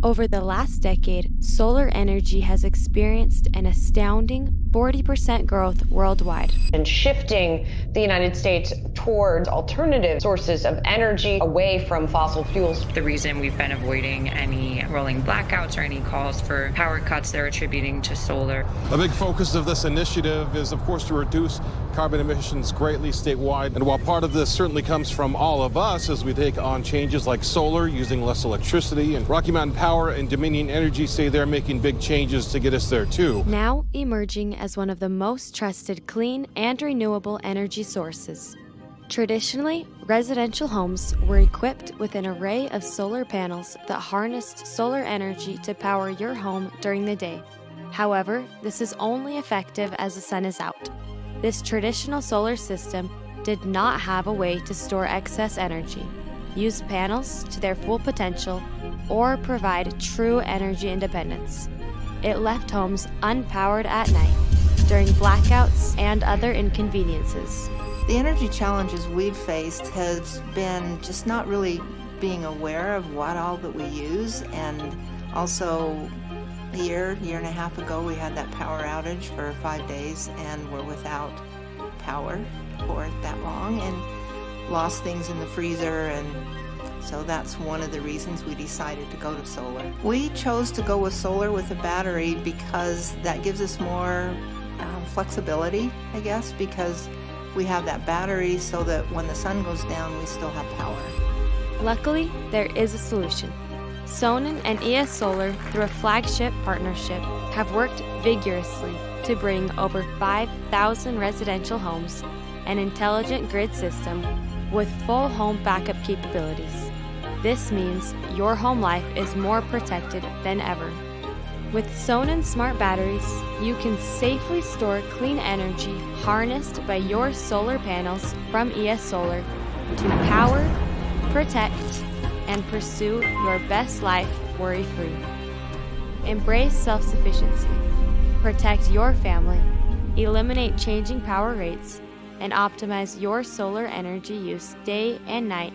Over the last decade, solar energy has experienced an astounding 40% growth worldwide. And shifting the United States towards alternative sources of energy away from fossil fuels. The reason we've been avoiding any rolling blackouts or any calls for power cuts they're attributing to solar. A big focus of this initiative is, of course, to reduce carbon emissions greatly statewide. And while part of this certainly comes from all of us as we take on changes like solar, using less electricity, and Rocky Mountain Power and Dominion Energy say they're making big changes to get us there too. Now emerging as one of the most trusted clean and renewable energy sources. Traditionally, residential homes were equipped with an array of solar panels that harnessed solar energy to power your home during the day. However, this is only effective as the sun is out. This traditional solar system did not have a way to store excess energy, use panels to their full potential, or provide true energy independence. It left homes unpowered at night, during blackouts and other inconveniences. The energy challenges we've faced has been just not really being aware of what all that we use, and also a year and a half ago we had that power outage for 5 days and were without power for that long and lost things in the freezer, and so that's one of the reasons we decided to go to solar. We chose to go with solar with a battery because that gives us more flexibility, I guess, because we have that battery so that when the sun goes down, we still have power. Luckily, there is a solution. Sonnen and ES Solar, through a flagship partnership, have worked vigorously to bring over 5,000 residential homes an intelligent grid system with full home backup capabilities. This means your home life is more protected than ever. With Sonnen smart batteries, you can safely store clean energy harnessed by your solar panels from ES Solar to power, protect, and pursue your best life worry-free. Embrace self-sufficiency, protect your family, eliminate changing power rates, and optimize your solar energy use day and night